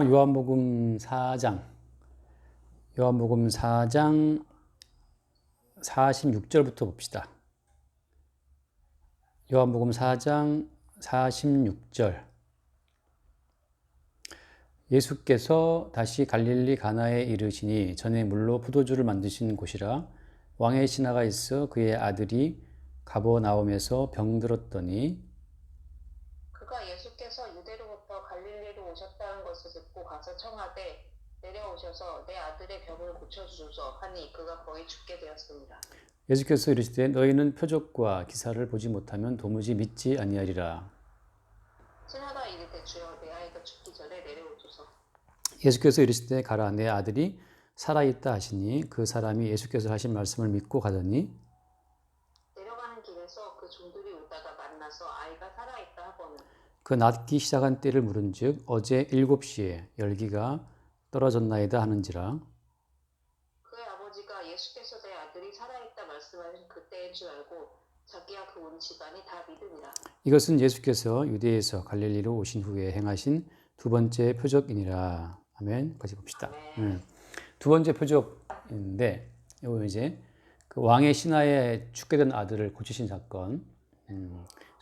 요한복음 4장, 요한복음 4장 46절부터 봅시다. 요한복음 4장 46절. 예수께서 다시 갈릴리 가나에 이르시니 전에 물로 포도주를 만드신 곳이라. 왕의 신하가 있어 그의 아들이 가버나움에서 병들었더니 그가 예수께서 유대로부터 갈릴리로 오셨다는 것을 듣고 가서 청하되 내려오셔서 내 아들의 병을 고쳐주소서 하니 그가 거의 죽게 되었습니다. 예수께서 이르시되 너희는 표적과 기사를 보지 못하면 도무지 믿지 아니하리라. 신하가 이르되 주여 내 아이가 죽기 전에 내려오소서. 예수께서 이르시되 가라 내 아들이 살아있다 하시니 그 사람이 예수께서 하신 말씀을 믿고 가더니 내려가는 길에서 그 종들이 오다가 만나서 아이가 살아있다 하거늘 그 낫기 시작한 때를 물은즉 어제 7시에 열기가 떨어졌나이다 하는지라. 그의 아버지가 예수께서 내 아들이 살아있다 말씀하신 그때인 줄 알고 자기야 그 온 집안이 다 믿으니라. 이것은 예수께서 유대에서 갈릴리로 오신 후에 행하신 두 번째 표적이니라. 아멘. 같이 봅시다. 두 번째 표적인데 이거 이제 그 왕의 신하에 죽게 된 아들을 고치신 사건.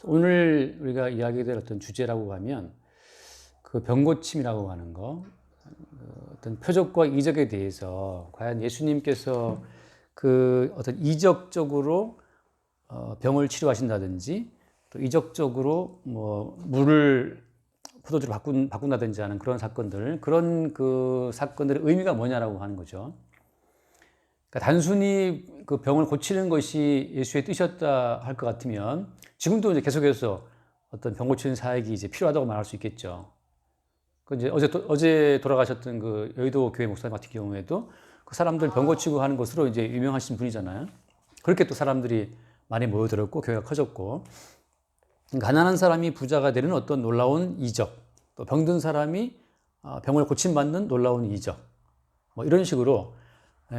오늘 우리가 이야기될 어떤 주제라고 하면 그 병고침이라고 하는 거, 어떤 표적과 이적에 대해서 과연 예수님께서 그 어떤 이적적으로 병을 치료하신다든지 또 이적적으로 뭐 물을 포도주로 바꾼다든지 하는 그런 사건들, 그런 그 사건들의 의미가 뭐냐라고 하는 거죠. 그러니까 단순히 그 병을 고치는 것이 예수의 뜻이었다 할 것 같으면 지금도 이제 계속해서 어떤 병 고치는 사역이 이제 필요하다고 말할 수 있겠죠. 그 이제 어제 돌아가셨던 그 여의도 교회 목사님 같은 경우에도 그 사람들 병 고치고 하는 것으로 이제 유명하신 분이잖아요. 그렇게 또 사람들이 많이 모여들었고 교회가 커졌고, 가난한 사람이 부자가 되는 어떤 놀라운 이적, 또 병든 사람이 병을 고침받는 놀라운 이적, 뭐 이런 식으로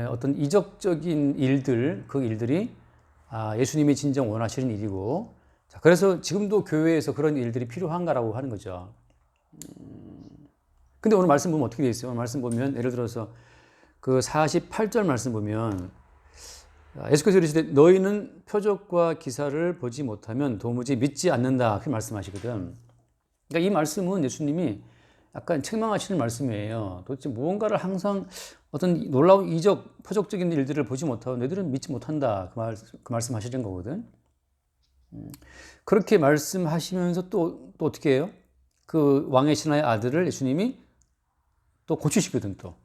어떤 이적적인 일들, 그 일들이 예수님이 진정 원하시는 일이고, 그래서 지금도 교회에서 그런 일들이 필요한가라고 하는 거죠. 근데 오늘 말씀 보면 어떻게 되어 있어요? 오늘 말씀 보면 예를 들어서 그 48절 말씀 보면 예수께서 이르시되 너희는 표적과 기사를 보지 못하면 도무지 믿지 않는다 그렇게 말씀하시거든. 그러니까 이 말씀은 예수님이 약간 책망하시는 말씀이에요. 도대체 무언가를 항상 어떤 놀라운 이적, 표적적인 일들을 보지 못하고 너희들은 믿지 못한다 그 말씀 하시는 거거든. 그렇게 말씀하시면서 또 어떻게 해요? 그 왕의 신하의 아들을 예수님이 또 고치시거든 또.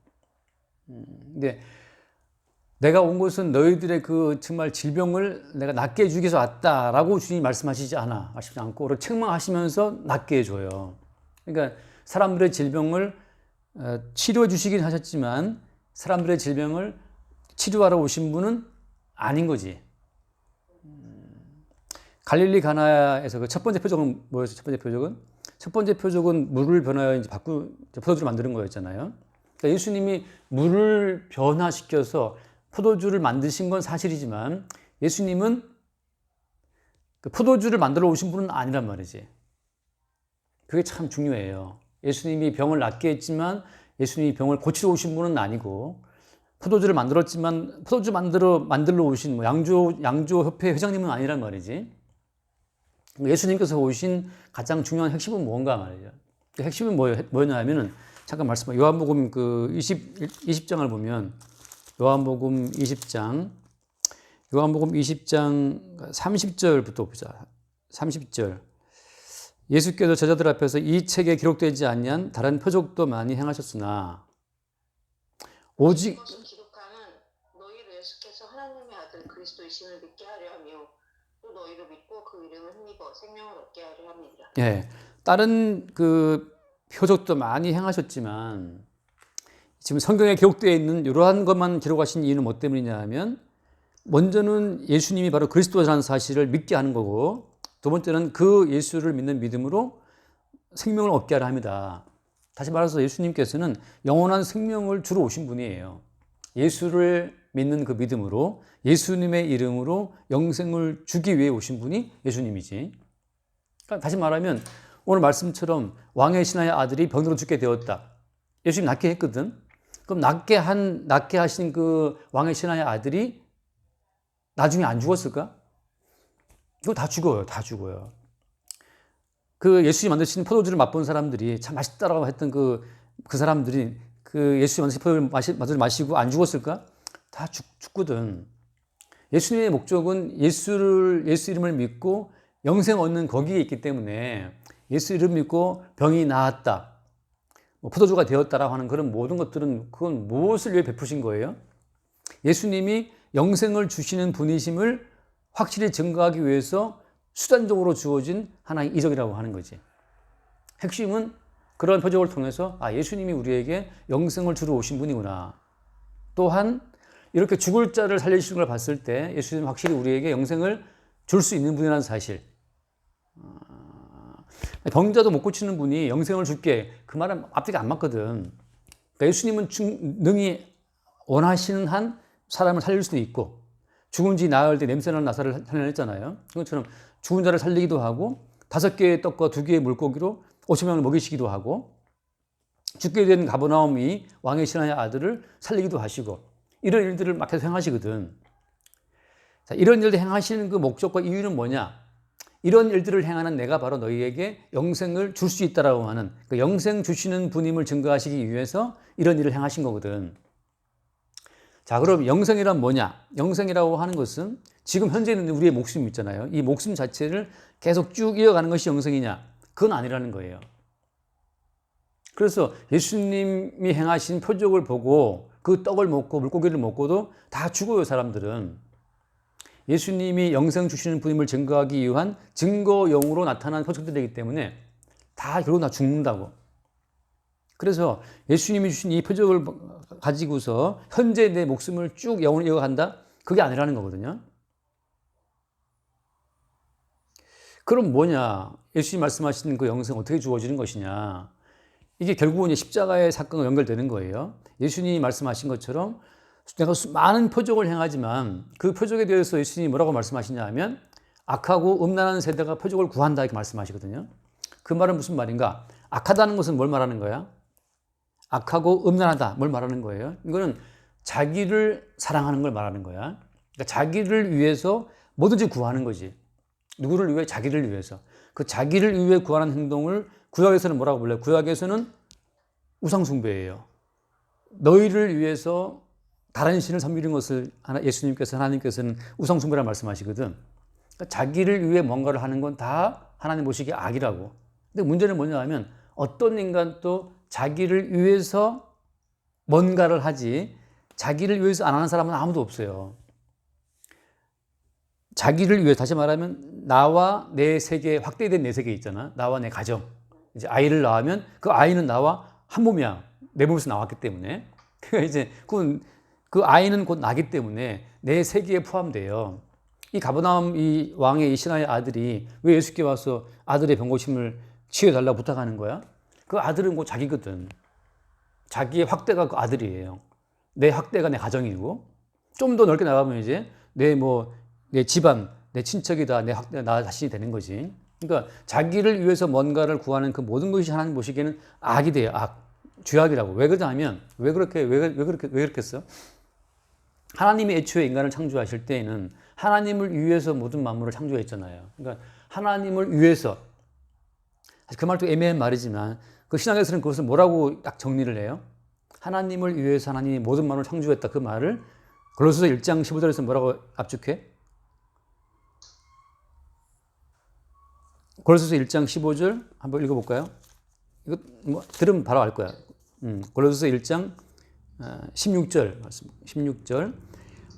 근데 내가 온 것은 너희들의 그 정말 질병을 내가 낫게 해주기 위해서 왔다라고 주님이 말씀하시지 않고 오히려 책망하시면서 낫게 해줘요. 그러니까 사람들의 질병을 치료해 주시긴 하셨지만 사람들의 질병을 치료하러 오신 분은 아닌 거지. 갈릴리 가나에서 그 첫 번째 표적은 뭐였어요? 첫 번째 표적은 물을 변하여 이제 포도주를 만드는 거였잖아요. 그러니까 예수님이 물을 변화시켜서 포도주를 만드신 건 사실이지만 예수님은 그 포도주를 만들어 오신 분은 아니란 말이지. 그게 참 중요해요. 예수님이 병을 낫게 했지만 예수님이 병을 고치러 오신 분은 아니고, 포도주를 만들었지만 포도주 만들러 오신 양조협회 회장님은 아니란 말이지. 예수님께서 오신 가장 중요한 핵심은 뭔가 말이죠. 그 핵심은 뭐였냐 하면은, 잠깐 말씀해. 요한복음 그 20장을 보면, 요한복음 20장 30절부터 보자. 30절. 예수께서 제자들 앞에서 이 책에 기록되지 아니한 다른 표적도 많이 행하셨으나 오직 이것을 기록하는 너희를 예수께서 하나님의 아들 그리스도이심을 믿게 하려 하며 또 너희를 믿고 그 이름을 힘입어 생명을 얻게 하려 합니다. 예, 다른 그 표적도 많이 행하셨지만 지금 성경에 기록되어 있는 이러한 것만 기록하신 이유는 뭐 때문이냐 하면, 먼저는 예수님이 바로 그리스도라는 사실을 믿게 하는 거고, 두 번째는 그 예수를 믿는 믿음으로 생명을 얻게 하려 합니다. 다시 말해서 예수님께서는 영원한 생명을 주러 오신 분이에요. 예수를 믿는 그 믿음으로 예수님의 이름으로 영생을 주기 위해 오신 분이 예수님이지. 그러니까 다시 말하면 오늘 말씀처럼 왕의 신하의 아들이 병으로 죽게 되었다. 예수님 낳게 했거든. 그럼 낳게 하신 그 왕의 신하의 아들이 나중에 안 죽었을까? 이거 다 죽어요. 다 죽어요. 그 예수님 만드신 포도주를 맛본 사람들이 참 맛있다라고 했던 그 사람들이 그 예수님 만드신 포도주를 마시고 안 죽었을까? 다 죽거든. 예수님의 목적은 예수 이름을 믿고 영생 얻는 거기에 있기 때문에 예수 이름 믿고 병이 나았다, 뭐 포도주가 되었다라고 하는 그런 모든 것들은 그건 무엇을 위해 베푸신 거예요? 예수님이 영생을 주시는 분이심을 확실히 증거하기 위해서 수단적으로 주어진 하나의 이적이라고 하는 거지. 핵심은 그런 표적을 통해서 예수님이 우리에게 영생을 주러 오신 분이구나. 또한 이렇게 죽을 자를 살리시는 걸 봤을 때 예수님은 확실히 우리에게 영생을 줄 수 있는 분이라는 사실. 병자도 못 고치는 분이 영생을 줄게, 그 말은 앞뒤가 안 맞거든. 그러니까 예수님은 능히 원하시는 한 사람을 살릴 수도 있고, 죽은 지 나흘 때 냄새나는 나사를 살려냈잖아요. 그것처럼 죽은 자를 살리기도 하고 5개의 떡과 2개의 물고기로 5,000명을 먹이시기도 하고, 죽게 된 가버나움이 왕의 신하의 아들을 살리기도 하시고, 이런 일들을 막 계속 행하시거든. 자, 이런 일들 행하시는 그 목적과 이유는 뭐냐? 이런 일들을 행하는 내가 바로 너희에게 영생을 줄 수 있다라고 하는, 그 영생 주시는 분임을 증거하시기 위해서 이런 일을 행하신 거거든. 자, 그럼 영생이란 뭐냐? 영생이라고 하는 것은 지금 현재 있는 우리의 목숨 있잖아요. 이 목숨 자체를 계속 쭉 이어가는 것이 영생이냐? 그건 아니라는 거예요. 그래서 예수님이 행하신 표적을 보고 그 떡을 먹고 물고기를 먹고도 다 죽어요, 사람들은. 예수님이 영생 주시는 분임을 증거하기 위한 증거용으로 나타난 표적들이기 때문에 다 결국 다 죽는다고. 그래서 예수님이 주신 이 표적을 가지고서 현재 내 목숨을 쭉 영원히 이어간다? 그게 아니라는 거거든요. 그럼 뭐냐? 예수님 말씀하신 그 영생 어떻게 주어지는 것이냐? 이게 결국은 십자가의 사건과 연결되는 거예요. 예수님이 말씀하신 것처럼 내가 많은 표적을 행하지만 그 표적에 대해서 예수님이 뭐라고 말씀하시냐 하면 악하고 음란한 세대가 표적을 구한다 이렇게 말씀하시거든요. 그 말은 무슨 말인가? 악하다는 것은 뭘 말하는 거야? 악하고 음란하다 뭘 말하는 거예요? 이거는 자기를 사랑하는 걸 말하는 거야. 그러니까 자기를 위해서 뭐든지 구하는 거지. 누구를 위해? 자기를 위해서. 그 자기를 위해 구하는 행동을 구약에서는 뭐라고 불러요? 구약에서는 우상숭배예요. 너희를 위해서 다른 신을 섬기는 것을 하나님께서는 우상숭배라고 말씀하시거든. 그러니까 자기를 위해 뭔가를 하는 건 다 하나님 보시기에 악이라고. 근데 문제는 뭐냐 하면 어떤 인간도 자기를 위해서 뭔가를 하지 자기를 위해서 안 하는 사람은 아무도 없어요. 자기를 위해, 다시 말하면 나와 내 세계, 확대된 내 세계 있잖아. 나와 내 가정. 이제 아이를 낳으면 그 아이는 나와 한 몸이야. 내 몸에서 나왔기 때문에. 그러니까 이제 그 아이는 곧 나기 때문에 내 세계에 포함돼요. 이 가버나움 이 왕의 이 신하의 아들이 왜 예수께 와서 아들의 병고침을 치유해달라고 부탁하는 거야? 그 아들은 곧 자기거든. 자기의 확대가 그 아들이에요. 내 확대가 내 가정이고, 좀 더 넓게 나가면 이제 내 집안, 내 친척이다, 내 확대, 나 자신이 되는 거지. 그러니까 자기를 위해서 뭔가를 구하는 그 모든 것이 하나님 보시기에는 악이 돼요. 악. 죄악이라고. 왜 그러냐면, 왜 그렇겠어? 하나님이 애초에 인간을 창조하실 때에는 하나님을 위해서 모든 만물을 창조했잖아요. 그러니까 하나님을 위해서, 그 말도 애매한 말이지만 그 신학에서는 그것을 뭐라고 딱 정리를 해요? 하나님을 위해서 하나님이 모든 만물을 창조했다. 그 말을 골로새서 1장 15절에서 뭐라고 압축해? 골로새서 1장 15절 한번 읽어볼까요? 이거 들으면 바로 알 거야. 골로새서 1장 16절 말씀. 16절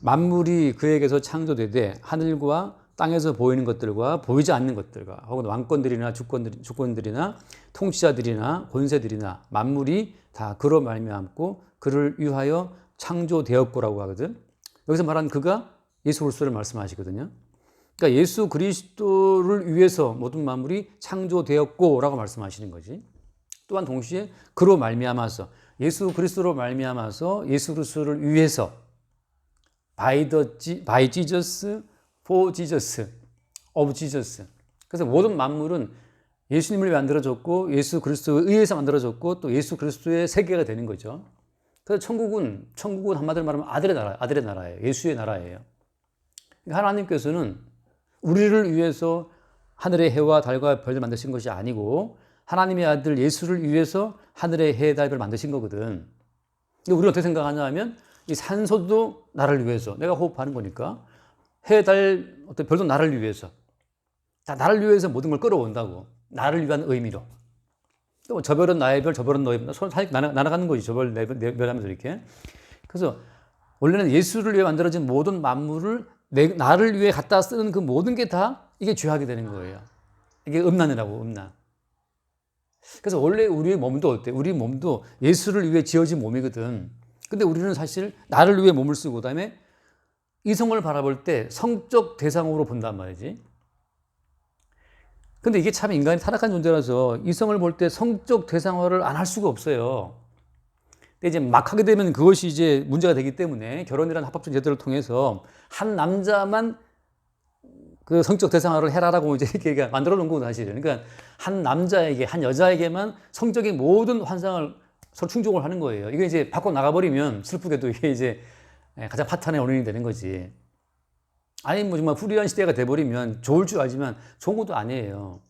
만물이 그에게서 창조되되 하늘과 땅에서 보이는 것들과 보이지 않는 것들과 혹은 왕권들이나 주권들이나 통치자들이나 권세들이나 만물이 다 그로 말미암고 그를 위하여 창조되었고라고 하거든. 여기서 말한 그가 예수 그리스도를 말씀하시거든요. 그러니까 예수 그리스도를 위해서 모든 만물이 창조되었고라고 말씀하시는 거지. 또한 동시에 그로 말미암아서 예수 그리스도로 말미암아서 예수 그리스도를 위해서 by Jesus, for Jesus, of Jesus. 그래서 모든 만물은 예수님을 만들어줬고 예수 그리스도에 의해서 만들어졌고 또 예수 그리스도의 세계가 되는 거죠. 그래서 천국은 한마디로 말하면 아들의 나라예요. 예수의 나라예요. 하나님께서는 우리를 위해서 하늘의 해와 달과 별을 만드신 것이 아니고 하나님의 아들 예수를 위해서 하늘의 해, 달, 별 만드신 거거든. 근데 우리가 어떻게 생각하냐 하면 이 산소도 나를 위해서 내가 호흡하는 거니까 해, 달, 어떤 별도 나를 위해서 다 나를 위해서 모든 걸 끌어온다고 나를 위한 의미로 또 저 별은 나의 별, 저 별은 너의 별 서로 날아가는 거지. 저 별, 내 별 하면서 이렇게. 그래서 원래는 예수를 위해 만들어진 모든 만물을 나를 위해 갖다 쓰는 그 모든 게 다 이게 죄악이 되는 거예요. 이게 음란이라고, 음란. 그래서 원래 우리의 몸도 어때? 우리 몸도 예수를 위해 지어진 몸이거든. 근데 우리는 사실 나를 위해 몸을 쓰고 그다음에 이성을 바라볼 때 성적 대상으로 본단 말이지. 근데 이게 참 인간이 타락한 존재라서 이성을 볼 때 성적 대상화를 안 할 수가 없어요. 근데 이제 막 하게 되면 그것이 이제 문제가 되기 때문에 결혼이라는 합법적 제도를 통해서 한 남자만 그 성적 대상화를 해라라고 이제 이렇게 만들어 놓은 거고 사실은. 그러니까 한 남자에게, 한 여자에게만 성적인 모든 환상을 서로 충족을 하는 거예요. 이게 이제 밖으로 나가버리면 슬프게도 이게 이제 가장 파탄의 원인이 되는 거지. 아니, 뭐 정말 불의한 시대가 돼버리면 좋을 줄 알지만 좋은 것도 아니에요.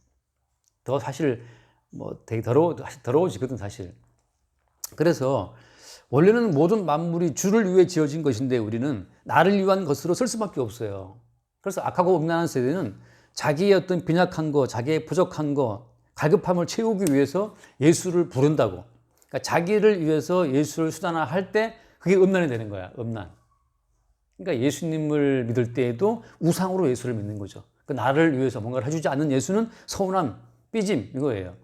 더 사실 뭐 되게 더러워지거든, 사실. 그래서 원래는 모든 만물이 주를 위해 지어진 것인데 우리는 나를 위한 것으로 쓸 수밖에 없어요. 그래서 악하고 음란한 세대는 자기의 어떤 빈약한 거, 자기의 부족한 거, 갈급함을 채우기 위해서 예수를 부른다고. 그러니까 자기를 위해서 예수를 수단화할 때 그게 음란이 되는 거야, 음란. 그러니까 예수님을 믿을 때에도 우상으로 예수를 믿는 거죠. 그러니까 나를 위해서 뭔가를 해주지 않는 예수는 서운함, 삐짐 이거예요.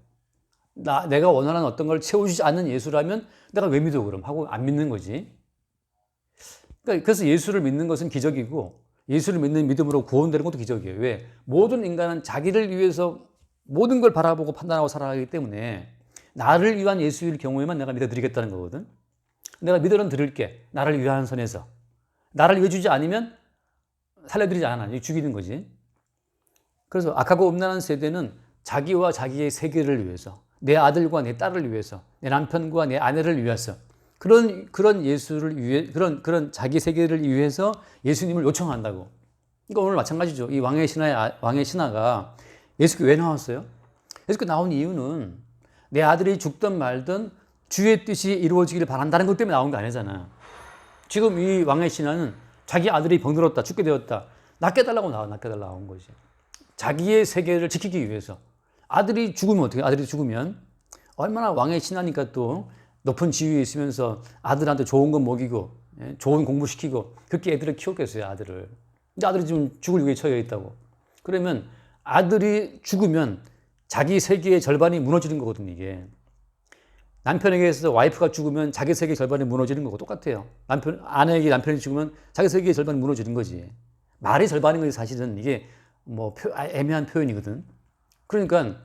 내가 원하는 어떤 걸 채워주지 않는 예수라면 내가 왜 믿어 그럼 하고 안 믿는 거지. 그러니까 그래서 예수를 믿는 것은 기적이고 예수를 믿는 믿음으로 구원되는 것도 기적이에요. 왜? 모든 인간은 자기를 위해서 모든 걸 바라보고 판단하고 살아가기 때문에 나를 위한 예수일 경우에만 내가 믿어드리겠다는 거거든. 내가 믿어는 드릴게. 나를 위한 선에서. 나를 위해 주지 않으면 살려드리지 않아. 죽이는 거지. 그래서 악하고 음란한 세대는 자기와 자기의 세계를 위해서, 내 아들과 내 딸을 위해서, 내 남편과 내 아내를 위해서 그런 예수를 위해 그런 자기 세계를 위해서 예수님을 요청한다고. 그러니까 오늘 마찬가지죠. 이 왕의 신하가 예수께 왜 나왔어요? 예수께 나온 이유는 내 아들이 죽든 말든 주의 뜻이 이루어지기를 바란다는 것 때문에 나온 게 아니잖아. 지금 이 왕의 신하는 자기 아들이 병들었다, 죽게 되었다, 낫게 달라고 나온 거지. 자기의 세계를 지키기 위해서. 아들이 죽으면 어떻게? 아들이 죽으면 얼마나 왕의 신하니까 또 높은 지위에 있으면서 아들한테 좋은 거 먹이고 좋은 공부 시키고 그렇게 애들을 키웠겠어요, 아들을. 근데 아들이 지금 죽을 위기에 처해 있다고. 그러면 아들이 죽으면 자기 세계의 절반이 무너지는 거거든요, 이게. 남편에게서 와이프가 죽으면 자기 세계의 절반이 무너지는 거고 똑같아요. 아내에게 남편이 죽으면 자기 세계의 절반이 무너지는 거지. 말이 절반인 거지, 사실은. 이게 뭐 애매한 표현이거든. 그러니까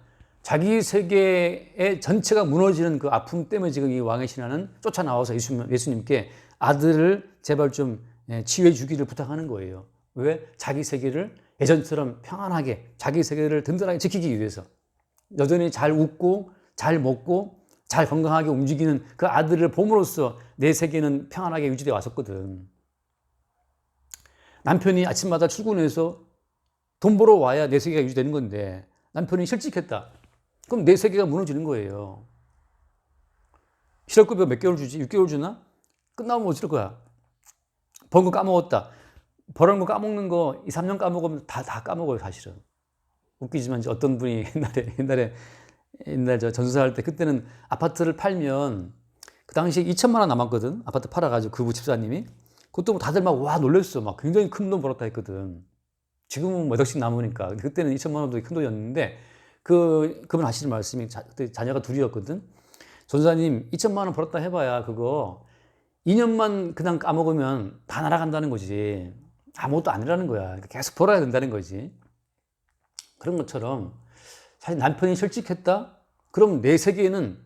자기 세계의 전체가 무너지는 그 아픔 때문에 지금 이 왕의 신하는 쫓아나와서 예수님께 아들을 제발 좀 치유해 주기를 부탁하는 거예요. 왜? 자기 세계를 예전처럼 평안하게, 자기 세계를 든든하게 지키기 위해서. 여전히 잘 웃고 잘 먹고 잘 건강하게 움직이는 그 아들을 봄으로써 내 세계는 평안하게 유지되어 왔었거든. 남편이 아침마다 출근해서 돈 벌어 와야 내 세계가 유지되는 건데 남편이 실직했다. 그럼 내 세계가 무너지는 거예요. 실업급여 몇 개월 주지? 6개월 주나? 끝나면 어쩔 거야? 번 거 까먹었다. 벌은 거 까먹는 거 2, 3년 까먹으면 다 까먹어요, 사실은. 웃기지만 이제 어떤 분이 옛날 저 전수사할 때 그때는 아파트를 팔면 그 당시에 2천만 원 남았거든. 아파트 팔아가지고 그부 집사님이. 그것도 뭐 다들 막 와 놀랬어. 막 굉장히 큰 돈 벌었다 했거든. 지금은 몇 억씩 남으니까. 그때는 2천만 원도 큰 돈이었는데 그분 하시는 말씀이 그때 자녀가 둘이었거든. 전사님 2천만 원 벌었다 해봐야 그거 2년만 그냥 까먹으면 다 날아간다는 거지. 아무것도 아니라는 거야. 계속 벌어야 된다는 거지. 그런 것처럼 사실 남편이 실직했다? 그럼 내 세계는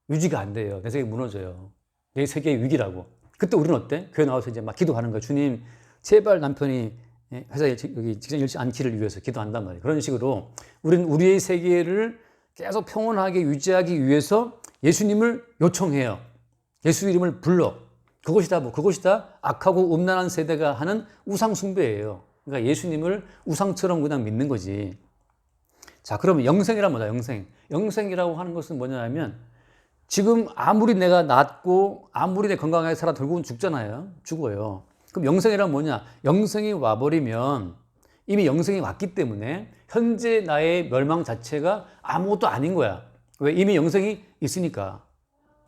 유지가 안 돼요. 내 세계 무너져요. 내 세계의 위기라고. 그때 우리는 어때? 교회 나와서 이제 막 기도하는 거야. 주님, 제발 남편이 회사에 여기 직장 잃지 않기를 위해서 기도한단 말이에요. 그런 식으로 우리는 우리의 세계를 계속 평온하게 유지하기 위해서 예수님을 요청해요. 예수 이름을 불러. 그것이다 악하고 음란한 세대가 하는 우상 숭배예요. 그러니까 예수님을 우상처럼 그냥 믿는 거지. 자, 그러면 영생이란 뭐다? 영생이라고 하는 것은 뭐냐면 지금 아무리 내가 낫고 아무리 내 건강하게 살아도 결국은 죽잖아요. 죽어요. 그럼 영생이란 뭐냐? 영생이 와버리면 이미 영생이 왔기 때문에 현재 나의 멸망 자체가 아무것도 아닌 거야. 왜? 이미 영생이 있으니까.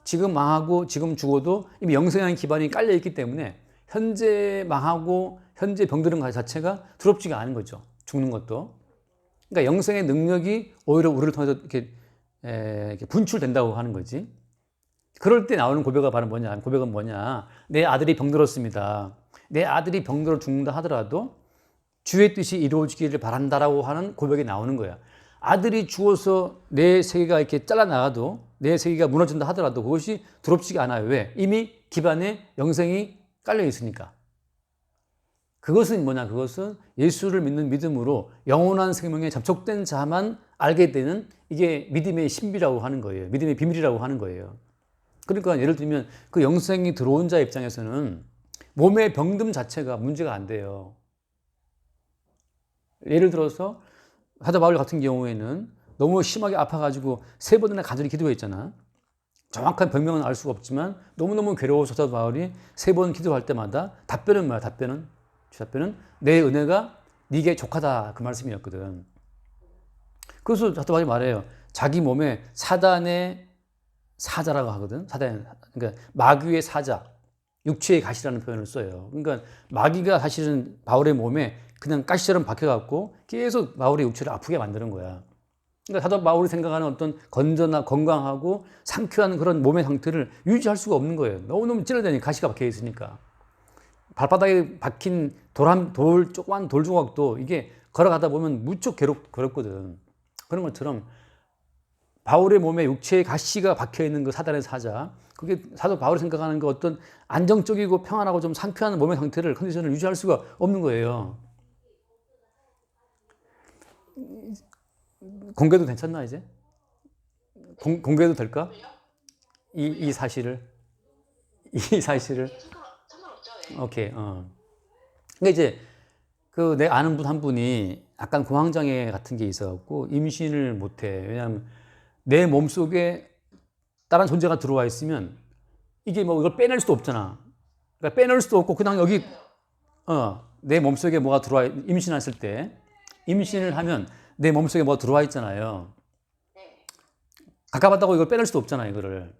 지금 망하고 지금 죽어도 이미 영생이라는 기반이 깔려 있기 때문에 현재 망하고 현재 병드는 것 자체가 두렵지가 않은 거죠. 죽는 것도. 그러니까 영생의 능력이 오히려 우리를 통해서 이렇게 분출된다고 하는 거지. 그럴 때 나오는 고백은 바로 뭐냐? 고백은 뭐냐? 내 아들이 병들었습니다. 내 아들이 병들어 죽는다 하더라도 주의 뜻이 이루어지기를 바란다라고 하는 고백이 나오는 거야. 아들이 죽어서 내 세계가 이렇게 잘라나가도 내 세계가 무너진다 하더라도 그것이 두렵지가 않아요. 왜? 이미 기반에 영생이 깔려 있으니까. 그것은 뭐냐? 그것은 예수를 믿는 믿음으로 영원한 생명에 접촉된 자만 알게 되는 이게 믿음의 신비라고 하는 거예요. 믿음의 비밀이라고 하는 거예요. 그러니까 예를 들면 그 영생이 들어온 자 입장에서는 몸의 병듦 자체가 문제가 안 돼요. 예를 들어서 사도 바울 같은 경우에는 너무 심하게 아파가지고 3번이나 간절히 기도했잖아. 정확한 병명은 알 수가 없지만 너무너무 괴로워서 사도 바울이 3번 기도할 때마다 답변은 뭐야? 답변은 내 은혜가 네게 족하다 그 말씀이었거든. 그래서 사도 바울이 말해요. 자기 몸에 사단의 사자라고 하거든. 그러니까 마귀의 사자, 육체의 가시라는 표현을 써요. 그러니까 마귀가 사실은 바울의 몸에 그냥 가시처럼 박혀갖고 계속 바울의 육체를 아프게 만드는 거야. 그러니까 사도 바울이 생각하는 어떤 건강하고 상쾌한 그런 몸의 상태를 유지할 수가 없는 거예요. 너무너무 찔러대니 가시가 박혀 있으니까. 발바닥에 박힌 조그만 돌 조각도 이게 걸어가다 보면 무척 괴롭거든. 그런 것처럼 바울의 몸에 육체의 가시가 박혀 있는 그 사단의 사자, 그게 사도 바울이 생각하는 그 어떤 안정적이고 평안하고 좀 상쾌한 몸의 상태를, 컨디션을 유지할 수가 없는 거예요. 공개도 괜찮나 이제? 공개도 될까? 이 사실을. 상관없죠. 예. 오케이. 근데 이제 그 내 아는 분 한 분이 약간 공황장애 같은 게 있어갖고 임신을 못해. 왜냐하면 내 몸속에 다른 존재가 들어와 있으면 이게 뭐 이걸 빼낼 수도 없잖아. 그러니까 빼낼 수도 없고 그냥 여기 내 몸속에 뭐가 들어와 임신했을 때 임신을 하면 내 몸속에 뭐가 들어와 있잖아요. 네. 가깝다고 이걸 빼낼 수도 없잖아 이거를.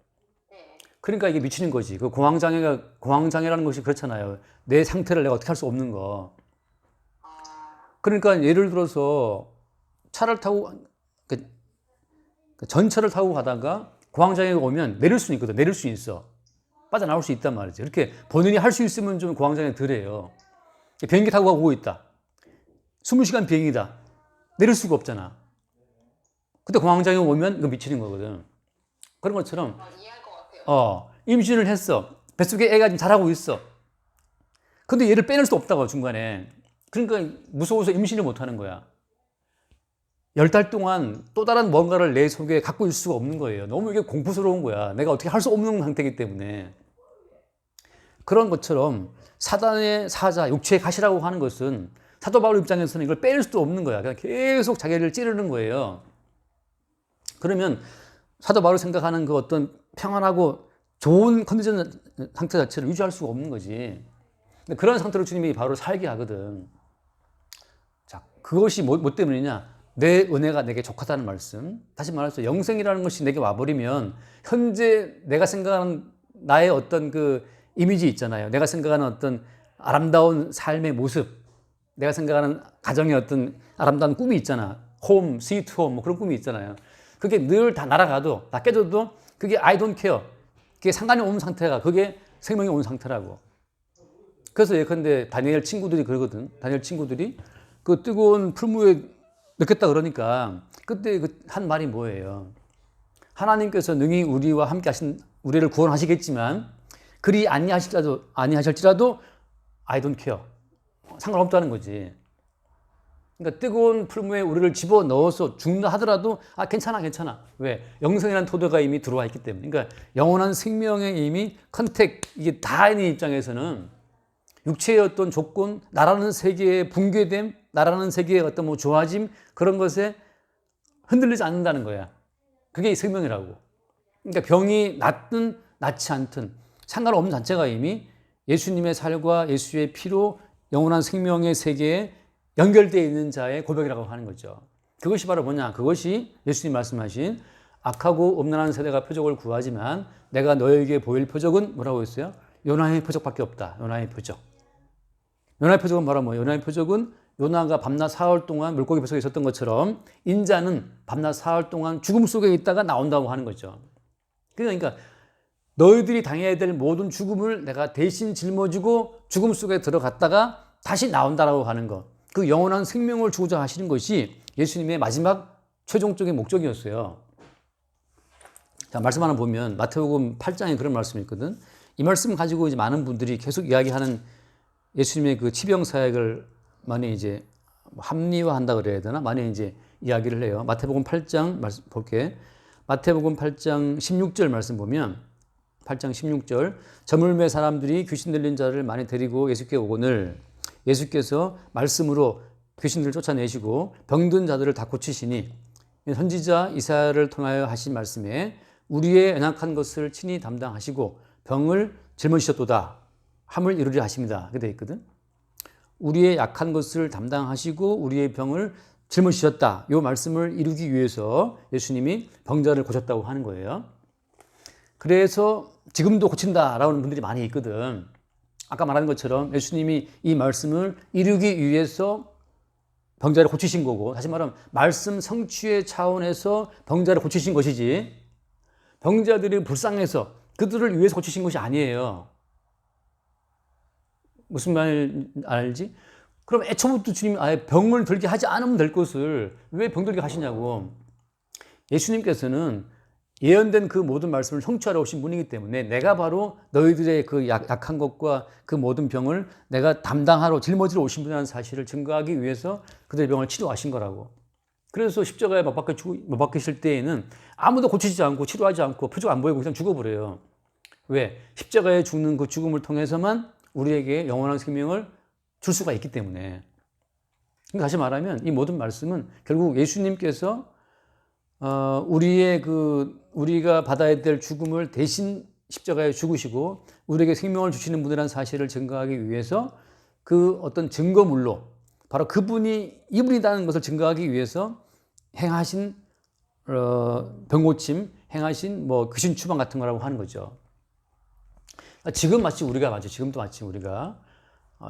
네. 그러니까 이게 미치는 거지. 그 공황장애라는 것이 그렇잖아요. 내 상태를 내가 어떻게 할 수 없는 거. 그러니까 예를 들어서 차를 타고 전철을 타고 가다가 공황장애가 오면 내릴 수 있거든. 내릴 수 있어. 빠져나올 수 있단 말이지. 이렇게 본인이 할 수 있으면 좀 공황장애 덜해요. 비행기 타고 가고 있다. 20시간 비행이다. 내릴 수가 없잖아. 그때 공황장애 오면 이거 미치는 거거든. 그런 것처럼 이해할 것 같아요. 임신을 했어. 뱃속에 애가 지금 자라고 있어. 근데 얘를 빼낼 수 없다고 중간에. 그러니까 무서워서 임신을 못 하는 거야. 10달 동안 또 다른 뭔가를 내 속에 갖고 있을 수가 없는 거예요. 너무 이게 공포스러운 거야. 내가 어떻게 할 수 없는 상태이기 때문에. 그런 것처럼 사단의 사자, 육체의 가시라고 하는 것은 사도 바울 입장에서는 이걸 뺄 수도 없는 거야. 그냥 계속 자기를 찌르는 거예요. 그러면 사도 바울이 생각하는 그 어떤 평안하고 좋은 컨디션 상태 자체를 유지할 수가 없는 거지. 근데 그런 상태로 주님이 바울을 살게 하거든. 자, 그것이 뭐 때문이냐? 내 은혜가 내게 족하다는 말씀. 다시 말해서 영생이라는 것이 내게 와버리면 현재 내가 생각하는 나의 어떤 그 이미지 있잖아요. 내가 생각하는 어떤 아름다운 삶의 모습, 내가 생각하는 가정의 어떤 아름다운 꿈이 있잖아. 홈, 스위트 홈, 뭐 그런 꿈이 있잖아요. 그게 늘 다 날아가도, 다 깨져도 그게 I don't care. 그게 상관이 없는 상태가, 그게 생명이 온 상태라고. 그래서 예컨대 다니엘 친구들이 그러거든. 다니엘 친구들이 그 뜨거운 풀무에 넣겠다 그러니까 그때 한 말이 뭐예요? 하나님께서 능히 우리와 함께 우리를 구원하시겠지만 그리 아니하실지라도 I don't care. 상관없다는 거지. 그러니까 뜨거운 풀무에 우리를 집어 넣어서 죽는다 하더라도 괜찮아. 왜? 영생이라는 토대가 이미 들어와 있기 때문에. 그러니까 영원한 생명의 이미 컨택 이게 다 있는 입장에서는 육체의 어떤 조건, 나라는 세계의 붕괴됨, 나라는 세계의 어떤 뭐 좋아짐 그런 것에 흔들리지 않는다는 거야. 그게 생명이라고. 그러니까 병이 낫든 낫지 않든 상관없는 자체가 이미 예수님의 살과 예수의 피로 영원한 생명의 세계에 연결되어 있는 자의 고백이라고 하는 거죠. 그것이 바로 뭐냐? 그것이 예수님 말씀하신 악하고 음란한 세대가 표적을 구하지만 내가 너에게 보일 표적은 뭐라고 했어요? 요나의 표적밖에 없다. 요나의 표적. 요나의 표적은 바로 뭐예요? 요나의 표적은 요나가 밤낮 사흘 동안 물고기 뱃속에 있었던 것처럼 인자는 밤낮 사흘 동안 죽음 속에 있다가 나온다고 하는 거죠. 그러니까 너희들이 당해야 될 모든 죽음을 내가 대신 짊어지고 죽음 속에 들어갔다가 다시 나온다라고 하는 것. 그 영원한 생명을 주고자 하시는 것이 예수님의 마지막 최종적인 목적이었어요. 자, 말씀 하나 보면 마태복음 8장에 그런 말씀이 있거든. 이 말씀 가지고 이제 많은 분들이 계속 이야기하는 예수님의 그 치병 사역을 많이 이제 합리화한다 그래야 되나? 많이 이제 이야기를 해요. 마태복음 8장 말씀 볼게. 마태복음 8장 16절 말씀 보면 8장 16절 저물매 사람들이 귀신 들린 자를 많이 데리고 예수께 오거늘 예수께서 말씀으로 귀신들을 쫓아내시고 병든 자들을 다 고치시니 선지자 이사야를 통하여 하신 말씀에 우리의 연약한 것을 친히 담당하시고 병을 짊어지셨도다 함을 이루려 하십니다. 그렇게 되어 있거든. 우리의 약한 것을 담당하시고 우리의 병을 짊어지셨다. 이 말씀을 이루기 위해서 예수님이 병자를 고쳤다고 하는 거예요. 그래서 지금도 고친다라는 분들이 많이 있거든. 아까 말한 것처럼 예수님이 이 말씀을 이루기 위해서 병자를 고치신 거고, 다시 말하면 말씀 성취의 차원에서 병자를 고치신 것이지 병자들이 불쌍해서 그들을 위해서 고치신 것이 아니에요. 무슨 말 알지? 그럼 애초부터 주님이 아예 병을 들게 하지 않으면 될 것을 왜 병들게 하시냐고. 예수님께서는 예언된 그 모든 말씀을 성취하러 오신 분이기 때문에 내가 바로 너희들의 그 약한 것과 그 모든 병을 내가 담당하러 짊어지러 오신 분이라는 사실을 증거하기 위해서 그들의 병을 치료하신 거라고. 그래서 십자가에 못 박히실 때에는 아무도 고치지 않고 치료하지 않고 표적 안 보이고 그냥 죽어버려요. 왜? 십자가에 죽는 그 죽음을 통해서만 우리에게 영원한 생명을 줄 수가 있기 때문에. 다시 말하면 이 모든 말씀은 결국 예수님께서 우리가 받아야 될 죽음을 대신 십자가에 죽으시고 우리에게 생명을 주시는 분이라는 사실을 증거하기 위해서 그 어떤 증거물로 바로 이분이라는 것을 증거하기 위해서 행하신 병고침, 행하신 뭐 귀신 추방 같은 거라고 하는 거죠. 지금도 마치 우리가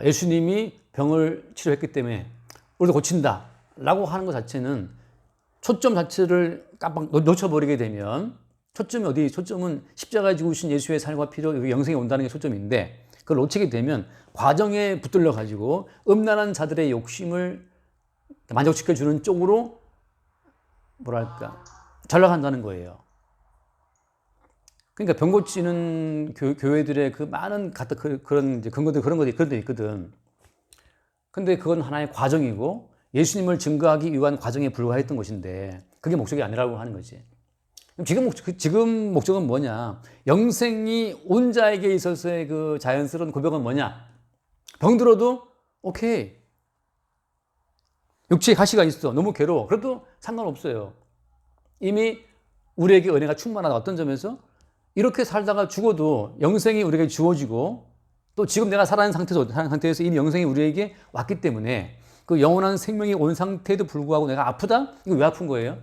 예수님이 병을 치료했기 때문에 우리도 고친다라고 하는 것 자체는 초점 자체를 깜빡 놓쳐버리게 되면 초점은 십자가에 죽으신 예수의 삶과 피로 영생에 온다는 게 초점인데 그걸 놓치게 되면 과정에 붙들려 가지고 음란한 자들의 욕심을 만족시켜주는 쪽으로 전락한다는 거예요. 그러니까 병 고치는 교회들의 그 많은 그런 것들이 있거든. 근데 그건 하나의 과정이고 예수님을 증거하기 위한 과정에 불과했던 것인데 그게 목적이 아니라고 하는 거지. 지금 목적은 뭐냐? 영생이 온 자에게 있어서의 그 자연스러운 고백은 뭐냐? 병들어도 오케이. 육체에 가시가 있어. 너무 괴로워. 그래도 상관없어요. 이미 우리에게 은혜가 충만하다. 어떤 점에서 이렇게 살다가 죽어도 영생이 우리에게 주어지고 또 지금 내가 살아있는 상태에서 이미 영생이 우리에게 왔기 때문에 그 영원한 생명이 온 상태에도 불구하고 내가 아프다? 이거 왜 아픈 거예요?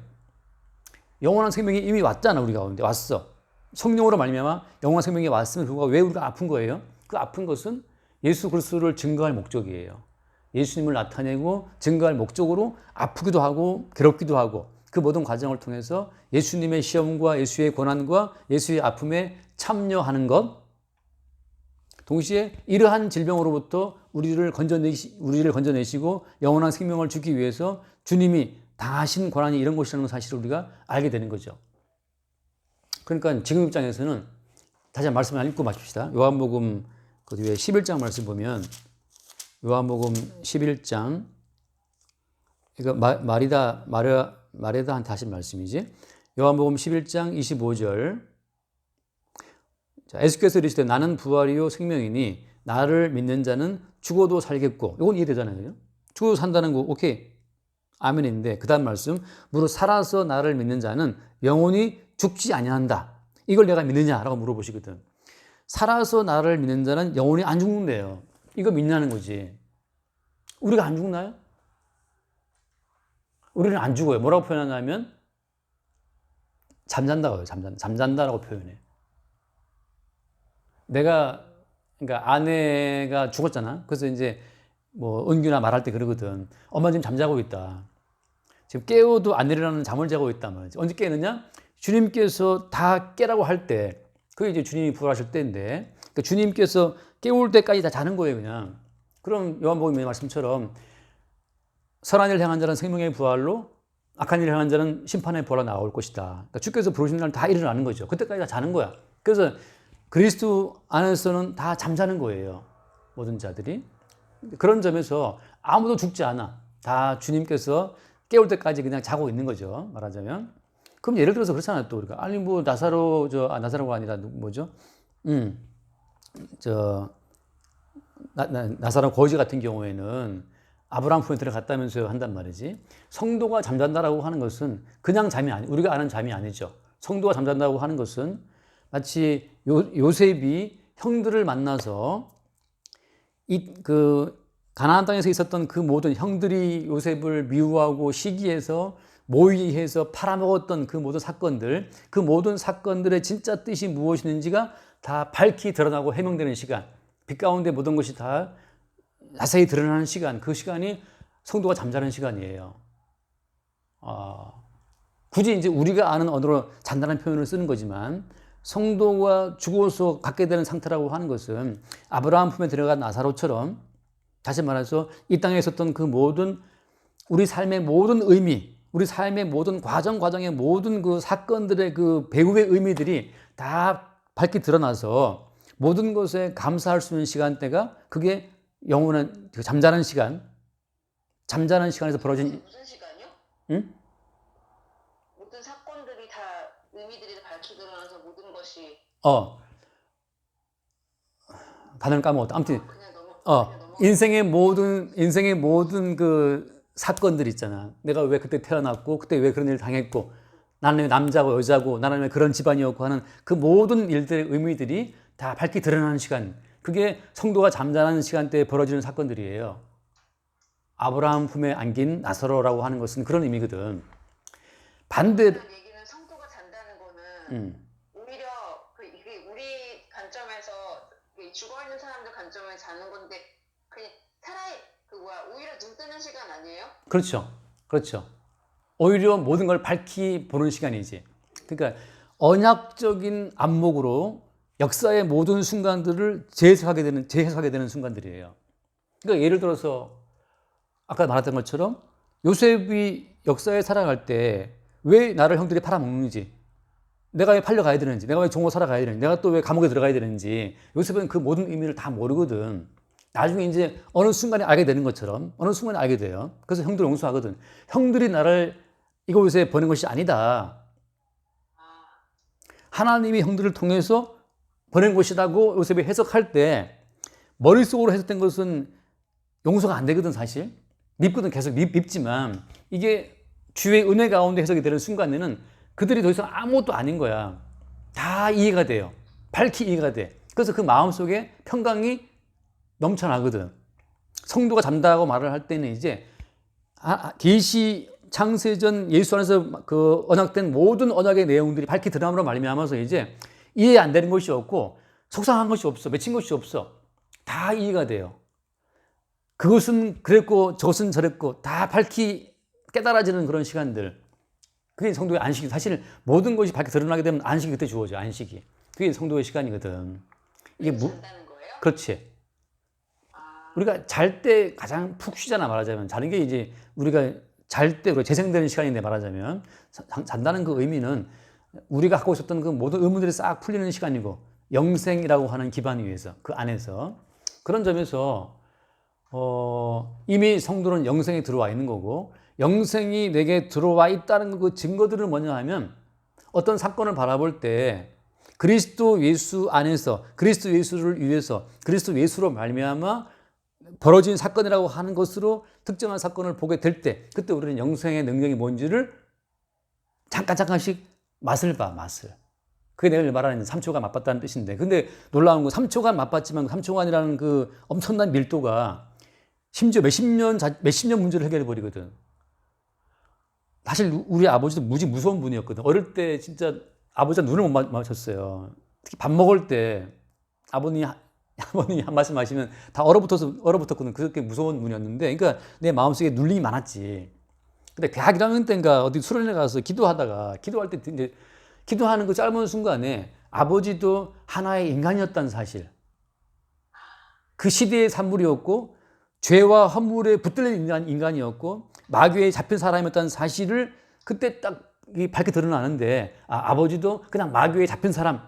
영원한 생명이 이미 왔잖아. 우리 가운데 왔어. 성령으로 말미암아 영원한 생명이 왔음을 불구하고 왜 우리가 아픈 거예요? 그 아픈 것은 예수 그리스도를 증거할 목적이에요. 예수님을 나타내고 증거할 목적으로 아프기도 하고 괴롭기도 하고 그 모든 과정을 통해서 예수님의 시험과 예수의 고난과 예수의 아픔에 참여하는 것, 동시에 이러한 질병으로부터 우리를 건져내시고 영원한 생명을 주기 위해서 주님이 당하신 고난이 이런 것이라는 사실을 우리가 알게 되는 거죠. 그러니까 지금 입장에서는 다시 한번 말씀을 읽고 마칩시다. 요한복음 그 뒤에 11장 말씀 보면 요한복음 11장 이거 마리다한테 하신 말씀이지. 요한복음 11장 25절. 자, 예수께서 이르시되 나는 부활이요 생명이니 나를 믿는 자는 죽어도 살겠고. 이건 이해되잖아요. 죽어도 산다는 거 오케이. 아멘인데 그다음 말씀 무릇 살아서 나를 믿는 자는 영원히 죽지 아니한다. 이걸 내가 믿느냐라고 물어보시거든. 살아서 나를 믿는 자는 영원히 안 죽는데요. 이거 믿냐는 거지. 우리가 안 죽나요? 우리는 안 죽어요. 뭐라고 표현하냐면 잠잔다고요. 잠잔다라고 표현해. 그러니까 아내가 죽었잖아. 그래서 이제 뭐 은규나 말할 때 그러거든. 엄마 지금 잠자고 있다. 지금 깨워도 안 일어나는 잠을 자고 있단 말이지. 언제 깨느냐? 주님께서 다 깨라고 할 때, 그게 이제 주님이 부활하실 때인데, 그러니까 주님께서 깨울 때까지 다 자는 거예요, 그냥. 그럼 요한복음의 말씀처럼 선한 일 행한 자는 생명의 부활로, 악한 일 행한 자는 심판의 부활로 나올 것이다. 그러니까 주께서 부르신 날 다 일어나는 거죠. 그때까지 다 자는 거야. 그래서 그리스도 안에서는 다 잠자는 거예요, 모든 자들이. 그런 점에서 아무도 죽지 않아. 다 주님께서 깨울 때까지 그냥 자고 있는 거죠, 말하자면. 그럼 예를 들어서 그렇잖아요, 또 우리가. 아니, 뭐, 나사로가 아니라, 뭐죠? 나사로 거지 같은 경우에는 아브라함 품에 들어갔다면서 한단 말이지. 성도가 잠잔다라고 하는 것은 그냥 우리가 아는 잠이 아니죠. 성도가 잠잔다고 하는 것은 마치 요셉이 형들을 만나서 가나안 땅에서 있었던 그 모든 형들이 요셉을 미워하고 시기해서 모의해서 팔아먹었던 그 모든 사건들의 진짜 뜻이 무엇이는지가 다 밝히 드러나고 해명되는 시간, 빛 가운데 모든 것이 다 자세히 드러나는 시간, 그 시간이 성도가 잠자는 시간이에요. 굳이 이제 우리가 아는 언어로 잔다는 표현을 쓰는 거지만 성도가 죽어서 갖게 되는 상태라고 하는 것은 아브라함 품에 들어간 나사로처럼, 다시 말해서 이 땅에 있었던 그 모든 우리 삶의 모든 의미, 우리 삶의 모든 과정의 모든 그 사건들의 그 배후의 의미들이 다 밝게 드러나서 모든 것에 감사할 수 있는 시간대가 그게 영원한 잠자는 시간에서 벌어진. 무슨 시간이요? 응? 모든 사건들이 다 의미들이 다 밝히 드러나서 모든 것이 단어를 까먹었다. 아무튼 그냥 인생의 모든 그 사건들 있잖아. 내가 왜 그때 태어났고, 그때 왜 그런 일을 당했고, 나는 왜 남자고 여자고, 나는 왜 그런 집안이었고 하는 그 모든 일들의 의미들이 다 밝게 드러나는 시간. 그게 성도가 잠자는 시간대에 벌어지는 사건들이에요. 아브라함 품에 안긴 나사로라고 하는 것은 그런 의미거든. 반대로. 얘기는 성도가 잔다는 거는 오히려 이게 우리 관점에서 죽어 있는 사람들 관점에 자는 건데 그냥 오히려 눈 뜨는 시간 아니에요? 그렇죠. 오히려 모든 걸 밝히 보는 시간이지. 그러니까 언약적인 안목으로 역사의 모든 순간들을 재해석하게 되는 순간들이에요. 그러니까 예를 들어서 아까 말했던 것처럼 요셉이 역사에 살아갈 때 왜 나를 형들이 팔아먹는지, 내가 왜 팔려가야 되는지, 내가 왜 종으로 살아가야 되는지, 내가 또 왜 감옥에 들어가야 되는지, 요셉은 그 모든 의미를 다 모르거든. 나중에 이제 어느 순간에 알게 되는 것처럼 어느 순간에 알게 돼요. 그래서 형들 용서하거든. 형들이 나를 이곳에 보낸 것이 아니다. 하나님이 형들을 통해서 보낸 것이라고 요셉이 해석할 때 머릿속으로 해석된 것은 용서가 안 되거든, 사실. 밉거든, 계속 밉지만 이게 주의 은혜 가운데 해석이 되는 순간에는 그들이 더 이상 아무것도 아닌 거야. 다 이해가 돼요. 밝히 이해가 돼. 그래서 그 마음속에 평강이 넘쳐나거든. 성도가 잔다고 말을 할 때는 이제 계시 창세전 예수 안에서 그 언약된 모든 언약의 내용들이 밝히 드러남으로 말미암아서 이제 이해 안 되는 것이 없고 속상한 것이 없어. 맺힌 것이 없어. 다 이해가 돼요. 그것은 그랬고 저것은 저랬고 다 밝히 깨달아지는 그런 시간들. 그게 성도의 안식이. 사실 모든 것이 밝게 드러나게 되면 안식이 그때 주어져. 안식이. 그게 성도의 시간이거든. 이게 잔다는 거예요? 그렇지. 우리가 잘 때 가장 푹 쉬잖아, 말하자면. 자는 게 이제 우리가 잘 때 우리가 재생되는 시간인데, 말하자면 잔다는 그 의미는 우리가 갖고 있었던 그 모든 의문들이 싹 풀리는 시간이고, 영생이라고 하는 기반 위에서, 그 안에서 그런 점에서 이미 성도는 영생에 들어와 있는 거고, 영생이 내게 들어와 있다는 그 증거들은 뭐냐 하면 어떤 사건을 바라볼 때 그리스도 예수 안에서 그리스도 예수를 위해서 그리스도 예수로 말미암아 벌어진 사건이라고 하는 것으로 특정한 사건을 보게 될 때 그때 우리는 영생의 능력이 뭔지를 잠깐씩 맛을 봐, 맛을. 그게 내가 말하는 3초간 맛봤다는 뜻인데 근데 놀라운 건 3초간 맛봤지만 3초간이라는 그 엄청난 밀도가 심지어 몇십 년 문제를 해결해 버리거든. 사실 우리 아버지도 무지 무서운 분이었거든. 어릴 때 진짜 아버지가 눈을 못 마주쳤어요. 특히 밥 먹을 때 아버님이 한 말씀 하시면 다 얼어붙었거든. 그렇게 무서운 분이었는데, 그러니까 내 마음속에 눌림이 많았지. 근데 대학 1학년 때인가 어디 수련회 가서 기도할 때 이제 기도하는 그 짧은 순간에 아버지도 하나의 인간이었다는 사실. 그 시대의 산물이었고, 죄와 허물에 붙들린 인간이었고, 마귀에 잡힌 사람이었다는 사실을 그때 딱 밝게 드러나는데, 아버지도 그냥 마귀에 잡힌 사람,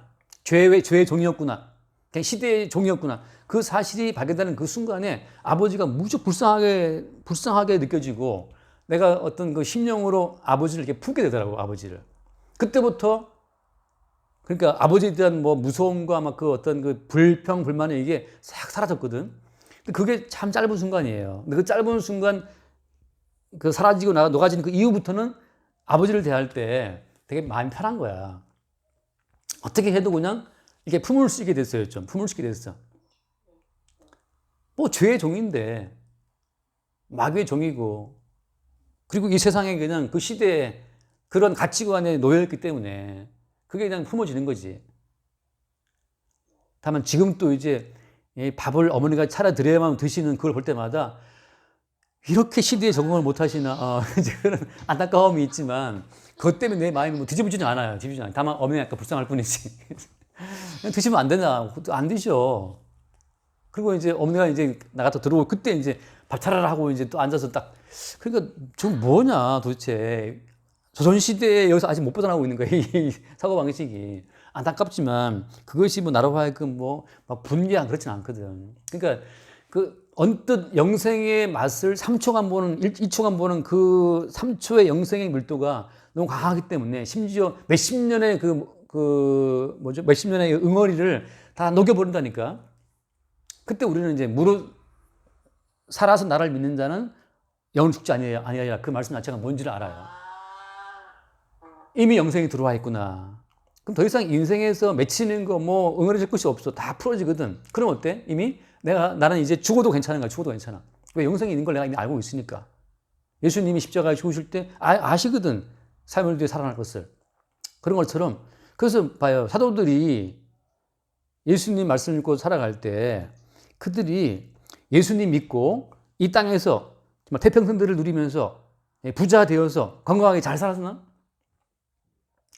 죄의 종이었구나. 그냥 시대의 종이었구나. 그 사실이 발견되는 그 순간에 아버지가 무척 불쌍하게 느껴지고, 내가 어떤 그 심령으로 아버지를 이렇게 품게 되더라고, 아버지를. 그때부터 그러니까 아버지에 대한 뭐 무서움과 막 그 어떤 그 불평, 불만이 이게 싹 사라졌거든. 근데 그게 참 짧은 순간이에요. 근데 그 짧은 순간 그 사라지고 녹아지는 그 이후부터는 아버지를 대할 때 되게 마음이 편한 거야. 어떻게 해도 그냥 이렇게 품을 수 있게 됐어요. 좀 품을 수 있게 됐어. 뭐 죄의 종인데 마귀의 종이고 그리고 이 세상에 그냥 그 시대에 그런 가치관에 놓여있기 때문에 그게 그냥 품어지는 거지. 다만 지금 또 이제 밥을 어머니가 차려드려야만 드시는 그걸 볼 때마다 이렇게 시대에 적응을 못 하시나 이제 그런 안타까움이 있지만 그것 때문에 내 마음이 뭐 뒤집어지진 않아요. 다만 어머니가 약간 불쌍할 뿐이지. 그냥 드시면 안 되나? 안 드셔. 그리고 이제 어머니가 이제 나갔다 들어오고 그때 이제 밥 차려라 하고 이제 또 앉아서 딱 그러니까 저 뭐냐 도대체 조선시대에 여기서 아직 못 벗어나고 있는 거예요. 이 사고방식이. 안타깝지만 그것이 뭐 나로 하여금 뭐 막 분개한 그렇진 않거든. 그러니까 그 언뜻 영생의 맛을 3초간 보는 1초간 보는 그 3초의 영생의 밀도가 너무 강하기 때문에 심지어 몇십 년의 몇십 년의 응어리를 다 녹여버린다니까. 그때 우리는 이제 무릇 살아서 나를 믿는 자는 영원 죽지 아니하리라. 그 말씀 자체가 뭔지를 알아요. 이미 영생이 들어와 있구나. 그럼 더 이상 인생에서 맺히는 거 뭐 응어리질 것이 없어. 다 풀어지거든. 그럼 어때? 이미 나는 이제 죽어도 괜찮은 거야. 죽어도 괜찮아. 왜? 영생이 있는 걸 내가 이미 알고 있으니까. 예수님이 십자가에 죽으실 때 아시거든. 3일 뒤에 살아날 것을. 그런 것처럼 그래서 봐요. 사도들이 예수님 말씀 읽고 살아갈 때 그들이 예수님 믿고 이 땅에서 태평성들을 누리면서 부자 되어서 건강하게 잘 살았나?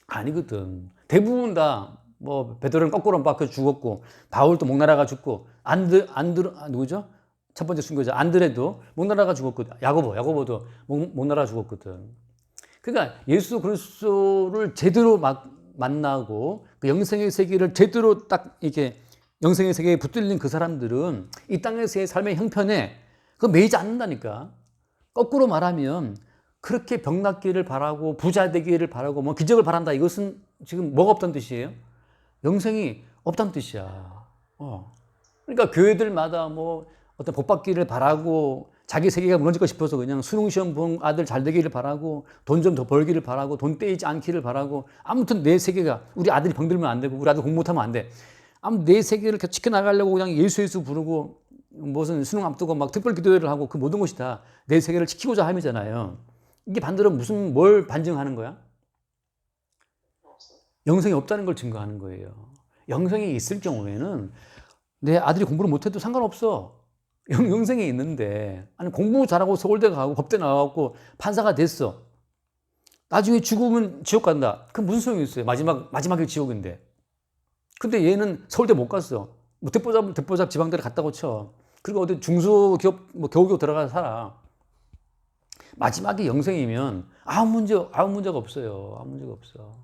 아니거든. 대부분 다 뭐 베드로는 거꾸로 박혀 죽었고 바울도 목나라가 죽고 누구죠? 첫 번째 순교자 안드레도 목나라가 죽었거든. 야고보도 목나라가 죽었거든. 그러니까 예수 그리스도를 제대로 만나고 그 영생의 세계를 제대로 딱 이렇게 영생의 세계에 붙들린 그 사람들은 이 땅에서의 삶의 형편에 그 매이지 않는다니까. 거꾸로 말하면 그렇게 병낫기를 바라고 부자 되기를 바라고 뭐 기적을 바란다. 이것은 지금 뭐가 없다는 뜻이에요? 영생이 없다는 뜻이야. 그러니까 교회들마다 뭐 어떤 복 받기를 바라고 자기 세계가 무너질까 싶어서 그냥 수능시험 본 아들 잘 되기를 바라고 돈 좀 더 벌기를 바라고 돈 떼이지 않기를 바라고 아무튼 내 세계가 우리 아들이 병들면 안 되고 우리 아들 공부 못하면 안 돼. 아무튼 내 세계를 지켜나가려고 그냥 예수 부르고 무슨 수능 앞두고 막 특별 기도회를 하고 그 모든 것이 다 내 세계를 지키고자 함이잖아요. 이게 반대로 뭘 반증하는 거야? 영생이 없다는 걸 증거하는 거예요. 영생이 있을 경우에는 내 아들이 공부를 못해도 상관없어. 영생이 있는데 아니 공부 잘하고 서울대 가고 법대 나와갖고 판사가 됐어. 나중에 죽으면 지옥 간다. 그럼 무슨 소용이 있어요? 마지막에 지옥인데. 근데 얘는 서울대 못 갔어. 뭐 대포잡 지방대를 갔다고 쳐. 그리고 어디 중소기업 뭐 겨우겨우 들어가서 살아. 마지막에 영생이면 아무 문제가 없어요. 아무 문제가 없어.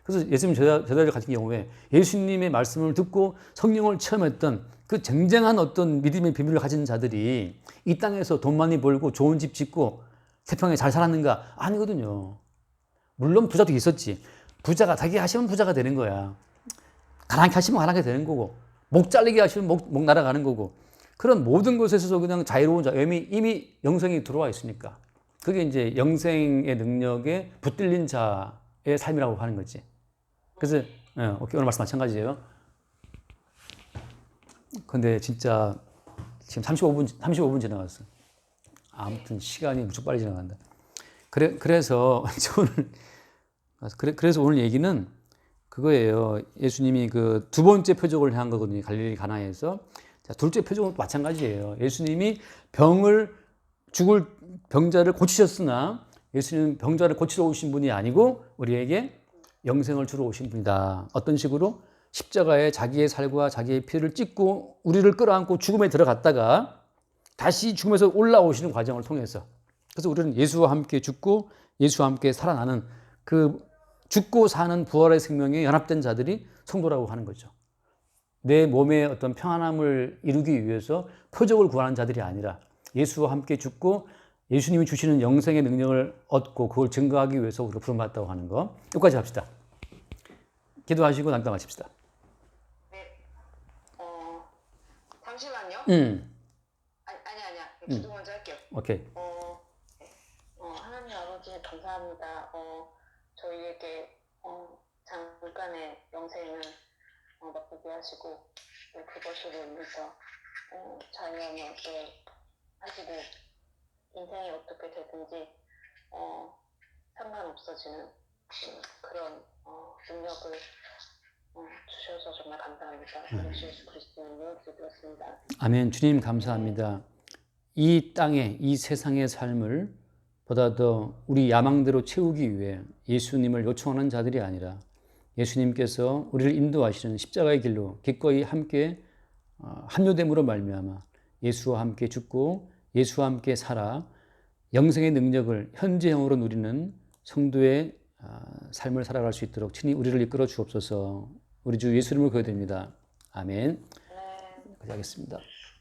그래서 예수님 제자들 같은 경우에 예수님의 말씀을 듣고 성령을 체험했던 그 쟁쟁한 어떤 믿음의 비밀을 가진 자들이 이 땅에서 돈 많이 벌고 좋은 집 짓고 태평하게 잘 살았는가? 아니거든요. 물론 부자도 있었지. 부자가 자기 하시면 부자가 되는 거야. 가난하게 하시면 가난하게 되는 거고, 목 잘리게 하시면 목 날아가는 거고, 그런 모든 것에서 그냥 자유로운 자, 이미 영생이 들어와 있으니까. 그게 이제 영생의 능력에 붙들린 자의 삶이라고 하는 거지. 그래서, 오케이, 오늘 말씀 마찬가지예요. 근데 진짜 지금 35분 지나갔어. 아무튼 시간이 무척 빨리 지나간다. 그래서 오늘 얘기는 그거예요. 예수님이 그 두 번째 표적을 한 거거든요. 갈릴리 가나에서. 자, 둘째 표적은 마찬가지예요. 예수님이 죽을 병자를 고치셨으나 예수님은 병자를 고치러 오신 분이 아니고 우리에게 영생을 주러 오신 분이다. 어떤 식으로? 십자가에 자기의 살과 자기의 피를 찢고 우리를 끌어안고 죽음에 들어갔다가 다시 죽음에서 올라오시는 과정을 통해서. 그래서 우리는 예수와 함께 죽고 예수와 함께 살아나는 그 죽고 사는 부활의 생명에 연합된 자들이 성도라고 하는 거죠. 내 몸의 어떤 평안함을 이루기 위해서 표적을 구하는 자들이 아니라 예수와 함께 죽고 예수님이 주시는 영생의 능력을 얻고 그걸 증거하기 위해서 우리가 부름받았다고 하는 거. 여기까지 합시다. 기도하시고 남담 마칩시다. 네. 잠시만요. 아니야. 기도 먼저 할게요. 오케이. 하나님 아버지 감사합니다. 저희에게 잠깐의 영생을 맛보게 하시고 그것으로 인해서 자유함을 얻게 하시고 인생이 어떻게 되든지 상관없어지는 그런 능력을 주셔서 정말 감사합니다. 예수 그리스도로 기도했습니다. 아멘. 주님 감사합니다. 이 땅에 이 세상의 삶을 보다 더 우리 야망대로 채우기 위해 예수님을 요청하는 자들이 아니라 예수님께서 우리를 인도하시는 십자가의 길로 기꺼이 함께 합류됨으로 말미암아 예수와 함께 죽고 예수와 함께 살아 영생의 능력을 현재형으로 누리는 성도의 삶을 살아갈 수 있도록 친히 우리를 이끌어 주옵소서. 우리 주 예수 이름으로 기도드립니다. 아멘. 하겠습니다.